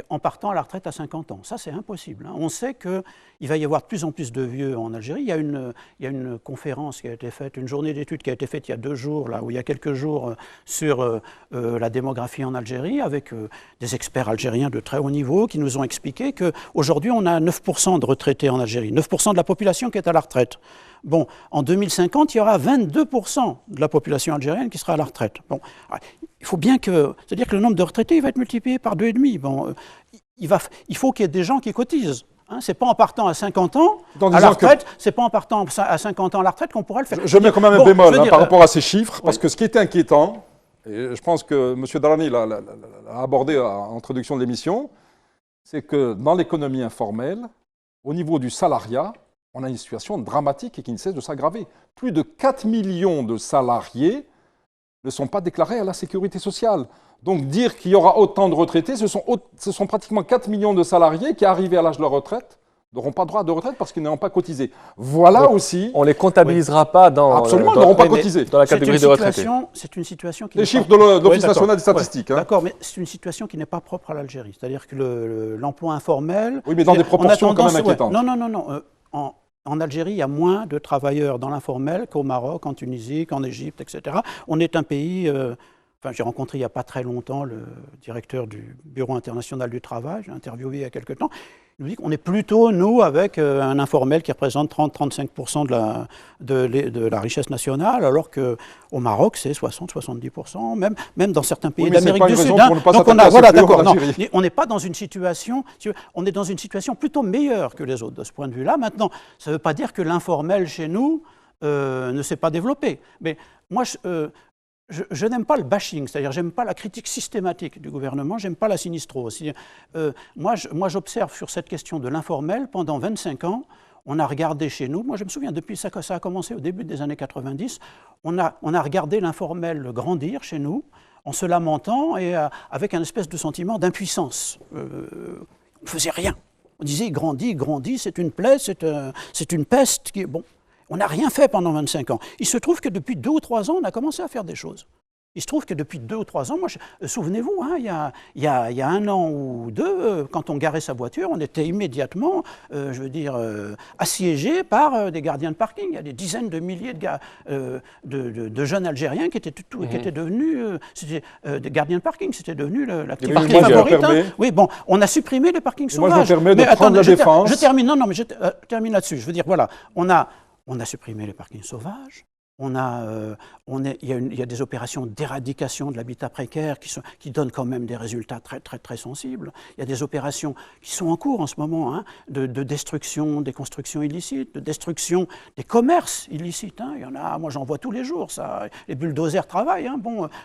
en partant à la retraite à 50 ans. Ça, c'est impossible. On sait qu'il va y avoir de plus en plus de vieux en Algérie. Il y a une conférence qui a été faite, une journée d'études qui a été faite il y a 2 jours, là, ou il y a quelques jours, sur la démographie en Algérie, avec des experts algériens de très haut niveau qui nous ont expliqué qu'aujourd'hui, on a 9% de retraités en Algérie, 9% de la population qui est à la retraite. Bon, en 2050, il y aura 22% de la population algérienne qui sera à la retraite. Bon, il faut bien c'est-à-dire que le nombre de retraités il va être multiplié par 2,5. Bon, il faut qu'il y ait des gens qui cotisent. C'est pas en partant à 50 ans à la retraite, c'est pas en partant à 50 ans à la retraite qu'on pourra le faire. Je mets quand même un bémol par rapport à ces chiffres, parce que ce qui est inquiétant, et je pense que M. Darani l'a abordé en introduction de l'émission, c'est que dans l'économie informelle, au niveau du salariat, on a une situation dramatique et qui ne cesse de s'aggraver. Plus de 4 millions de salariés ne sont pas déclarés à la sécurité sociale. Donc dire qu'il y aura autant de retraités, ce sont pratiquement 4 millions de salariés qui, arrivés à l'âge de la retraite, n'auront pas droit de retraite parce qu'ils n'ont pas cotisé. Voilà. Donc, aussi... On ne les comptabilisera pas dans... Absolument, ils n'auront pas cotisé. Dans la catégorie de retraités. C'est une situation qui... Les chiffres de l'Office national des statistiques. Ouais, d'accord, mais c'est une situation qui n'est pas propre à l'Algérie. C'est-à-dire que l'emploi informel... Oui, mais dans des proportions quand même inquiétantes. Non. En Algérie, il y a moins de travailleurs dans l'informel qu'au Maroc, en Tunisie, qu'en Égypte, etc. On est un pays... j'ai rencontré il n'y a pas très longtemps le directeur du Bureau international du travail, j'ai interviewé il y a quelque temps. Il nous dit qu'on est plutôt, nous, avec un informel qui représente 30-35% de la richesse nationale, alors qu'au Maroc, c'est 60-70%, même dans certains pays d'Amérique du Sud. Donc on n'est pas dans une situation, on est dans une situation plutôt meilleure que les autres de ce point de vue-là. Maintenant, ça ne veut pas dire que l'informel chez nous ne s'est pas développé. Mais moi, je n'aime pas le bashing, c'est-à-dire j'aime pas la critique systématique du gouvernement, j'aime pas la sinistrose. Moi, j'observe sur cette question de l'informel, pendant 25 ans, on a regardé chez nous, moi je me souviens, depuis ça a commencé au début des années 90, on a regardé l'informel grandir chez nous, en se lamentant et avec un espèce de sentiment d'impuissance. On ne faisait rien. On disait, il grandit, c'est une plaie, c'est une peste qui est... Bon. On n'a rien fait pendant 25 ans. Il se trouve que depuis 2 ou 3 ans, on a commencé à faire des choses. Il se trouve que depuis 2 ou 3 ans, souvenez-vous, il y a 1 an ou 2, quand on garait sa voiture, on était immédiatement, assiégé par des gardiens de parking. Il y a des dizaines de milliers de jeunes Algériens qui étaient devenus des gardiens de parking. C'était devenu l'activité favorite. Oui, bon, on a supprimé les parkings sauvages. Moi, je me permets de prendre la défense. Je termine termine là-dessus. Je veux dire, voilà, on a supprimé les parkings sauvages, il y a des opérations d'éradication de l'habitat précaire qui donnent quand même des résultats très, très, très sensibles. Il y a des opérations qui sont en cours en ce moment, de destruction des constructions illicites, de destruction des commerces illicites. Il y en a, moi j'en vois tous les jours, ça, les bulldozers travaillent.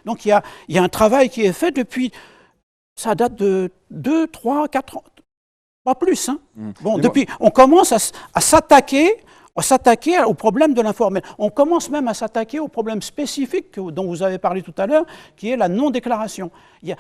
Donc il y a un travail qui est fait depuis, ça date de 2, 3, 4 ans, pas plus. Bon, depuis, on commence à s'attaquer s'attaquer au problème de l'informel. On commence même à s'attaquer au problème spécifique dont vous avez parlé tout à l'heure, qui est la non-déclaration.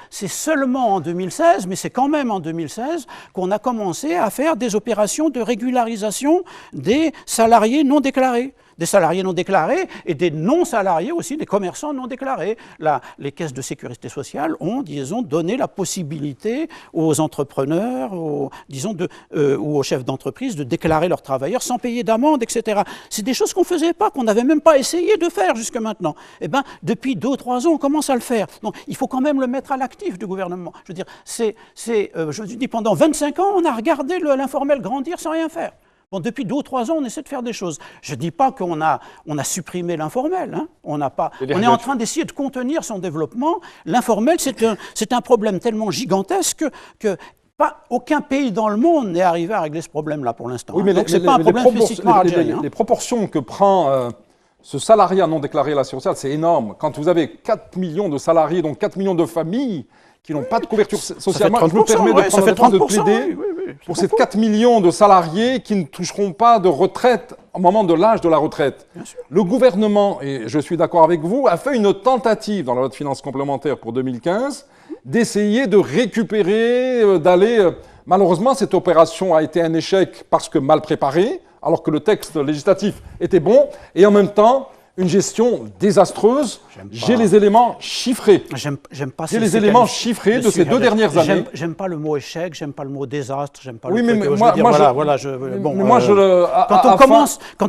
C'est seulement en 2016, mais c'est quand même en 2016, qu'on a commencé à faire des opérations de régularisation des salariés non déclarés. Des salariés non déclarés et des non-salariés aussi, des commerçants non déclarés. Là, les caisses de sécurité sociale ont, disons, donné la possibilité aux entrepreneurs, ou aux chefs d'entreprise de déclarer leurs travailleurs sans payer d'amende, etc. C'est des choses qu'on ne faisait pas, qu'on n'avait même pas essayé de faire jusque maintenant. Eh bien, depuis 2 ou 3 ans, on commence à le faire. Donc, il faut quand même le mettre à l'actif du gouvernement. Je veux dire, je vous dis, pendant 25 ans, on a regardé l'informel grandir sans rien faire. Bon, depuis 2 ou 3 ans, on essaie de faire des choses. Je ne dis pas qu'on a supprimé l'informel. Hein. On est en train d'essayer de contenir son développement. L'informel, c'est un problème tellement gigantesque que aucun pays dans le monde n'est arrivé à régler ce problème-là pour l'instant. Oui, mais donc, ce n'est pas un problème spécifiquement algérien. Les proportions que prend ce salariat non déclaré à la sociale, c'est énorme. Quand vous avez 4 millions de salariés, donc 4 millions de familles qui n'ont pas de couverture sociale, moi, je me permets de prendre la défense de plaider pour ces 4 millions de salariés qui ne toucheront pas de retraite au moment de l'âge de la retraite. Le gouvernement, et je suis d'accord avec vous, a fait une tentative dans la loi de finances complémentaire pour 2015 d'essayer de récupérer, d'aller... Malheureusement, cette opération a été un échec parce que mal préparée, alors que le texte législatif était bon, et en même temps, une gestion désastreuse. J'ai les éléments chiffrés. J'ai les éléments chiffrés de ces 2 dernières années. J'aime pas le mot échec, j'aime pas le mot désastre, j'aime pas oui, le mais quand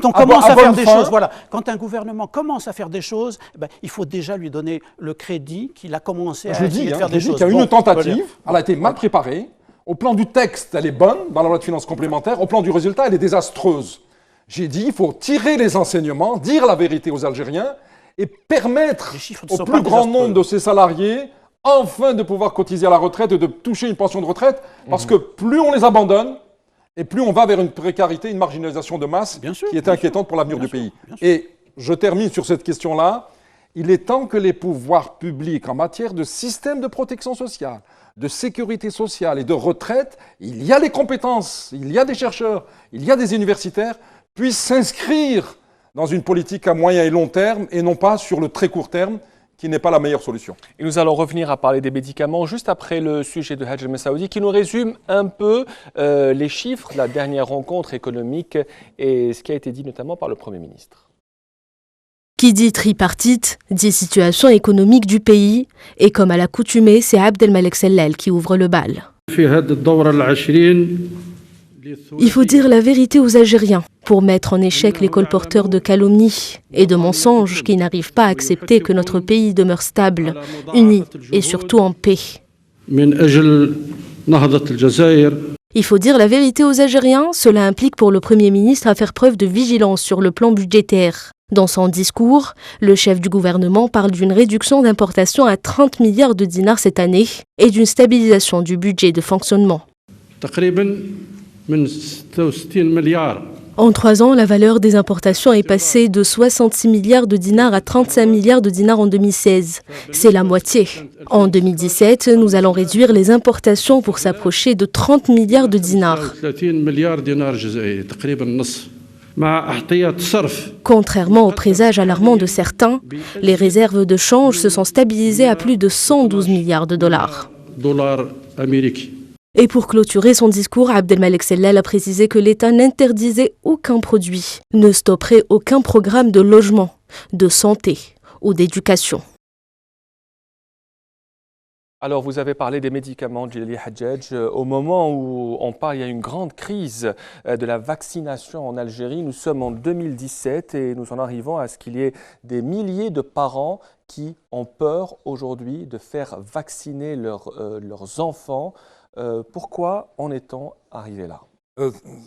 on commence à faire des choses, voilà, quand un gouvernement commence à faire des choses, il faut déjà lui donner le crédit qu'il a commencé à faire des choses. Je dis qu'il y a une tentative, elle a été mal préparée. Au plan du texte, elle est bonne dans la loi de finances complémentaire. Au plan du résultat, elle est désastreuse. J'ai dit, il faut tirer les enseignements, dire la vérité aux Algériens et permettre au plus grand nombre de ces salariés enfin de pouvoir cotiser à la retraite et de toucher une pension de retraite, parce que plus on les abandonne et plus on va vers une précarité, une marginalisation de masse qui est inquiétante pour l'avenir du pays. Et je termine sur cette question-là. Il est temps que les pouvoirs publics en matière de système de protection sociale, de sécurité sociale et de retraite, il y a les compétences, il y a des chercheurs, il y a des universitaires, puissent s'inscrire dans une politique à moyen et long terme et non pas sur le très court terme qui n'est pas la meilleure solution. Et nous allons revenir à parler des médicaments juste après le sujet de Hadj Messaoudi qui nous résume un peu les chiffres de la dernière rencontre économique et ce qui a été dit notamment par le Premier ministre. Qui dit tripartite, dit situation économique du pays et comme à l'accoutumée, c'est Abdelmalek Sellel qui ouvre le bal. Il faut dire la vérité aux Algériens pour mettre en échec les colporteurs de calomnies et de mensonges qui n'arrivent pas à accepter que notre pays demeure stable, uni et surtout en paix. Il faut dire la vérité aux Algériens, cela implique pour le Premier ministre à faire preuve de vigilance sur le plan budgétaire. Dans son discours, le chef du gouvernement parle d'une réduction d'importation à 30 milliards de dinars cette année et d'une stabilisation du budget de fonctionnement. En 3 ans, la valeur des importations est passée de 66 milliards de dinars à 35 milliards de dinars en 2016. C'est la moitié. En 2017, nous allons réduire les importations pour s'approcher de 30 milliards de dinars. Contrairement aux présages alarmants de certains, les réserves de change se sont stabilisées à plus de 112 milliards de dollars. Et pour clôturer son discours, Abdelmalek Sellel a précisé que l'État n'interdisait aucun produit, ne stopperait aucun programme de logement, de santé ou d'éducation. Alors, vous avez parlé des médicaments, Djellali Hadjadj. Au moment où on parle, il y a une grande crise de la vaccination en Algérie. Nous sommes en 2017 et nous en arrivons à ce qu'il y ait des milliers de parents qui ont peur aujourd'hui de faire vacciner leurs enfants. Pourquoi en est-on arrivé là ?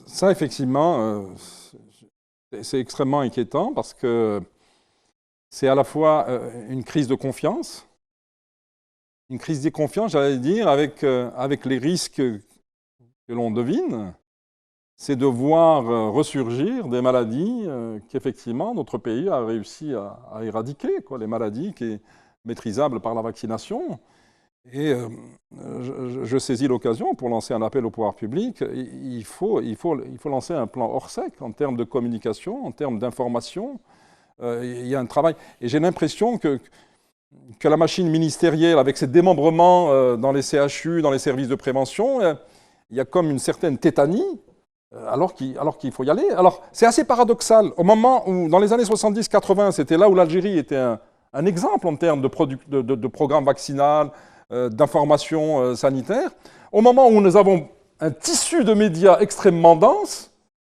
Ça, effectivement, c'est extrêmement inquiétant parce que c'est à la fois une crise de confiance, j'allais dire, avec les risques que l'on devine, c'est de voir ressurgir des maladies qu'effectivement notre pays a réussi à éradiquer, les maladies qui sont maîtrisables par la vaccination. Et je saisis l'occasion pour lancer un appel au pouvoir public. Il faut lancer un plan Orsec en termes de communication, en termes d'information. Il y a un travail. Et j'ai l'impression que la machine ministérielle, avec ses démembrements dans les CHU, dans les services de prévention, il y a comme une certaine tétanie, alors qu'il faut y aller. Alors, c'est assez paradoxal. Au moment où, dans les années 70-80, c'était là où l'Algérie était un exemple en termes de programme vaccinal, d'information sanitaire. Au moment où nous avons un tissu de médias extrêmement dense,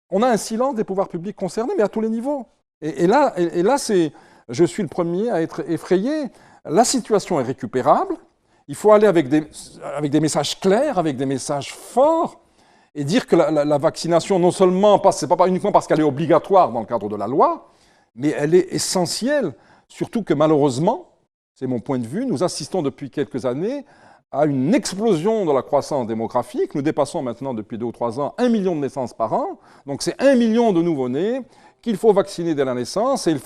on a un silence des pouvoirs publics concernés, mais à tous les niveaux. Et là, je suis le premier à être effrayé. La situation est récupérable. Il faut aller avec des messages clairs, avec des messages forts, et dire que la vaccination, non seulement, c'est pas uniquement parce qu'elle est obligatoire dans le cadre de la loi, mais elle est essentielle, surtout que malheureusement, c'est mon point de vue, nous assistons depuis quelques années à une explosion de la croissance démographique. Nous dépassons maintenant depuis 2 ou 3 ans 1 million de naissances par an. Donc c'est 1 million de nouveau-nés qu'il faut vacciner dès la naissance. Et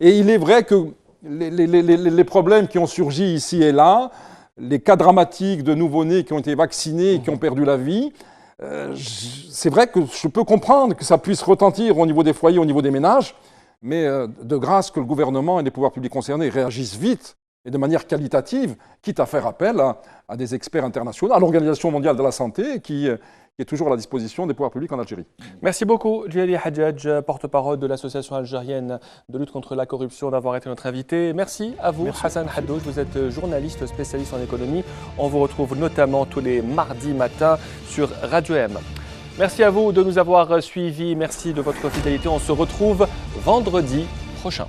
il est vrai que les problèmes qui ont surgi ici et là, les cas dramatiques de nouveau-nés qui ont été vaccinés et qui ont perdu la vie, c'est vrai que je peux comprendre que ça puisse retentir au niveau des foyers, au niveau des ménages, mais de grâce que le gouvernement et les pouvoirs publics concernés réagissent vite et de manière qualitative, quitte à faire appel à des experts internationaux, à l'Organisation mondiale de la santé, qui est toujours à la disposition des pouvoirs publics en Algérie. Merci beaucoup, Djilali Hadjadj, porte-parole de l'Association algérienne de lutte contre la corruption, d'avoir été notre invité. Merci à vous, Hassan Haddouj, vous êtes journaliste spécialiste en économie. On vous retrouve notamment tous les mardis matins sur Radio M. Merci à vous de nous avoir suivis, merci de votre fidélité. On se retrouve vendredi prochain.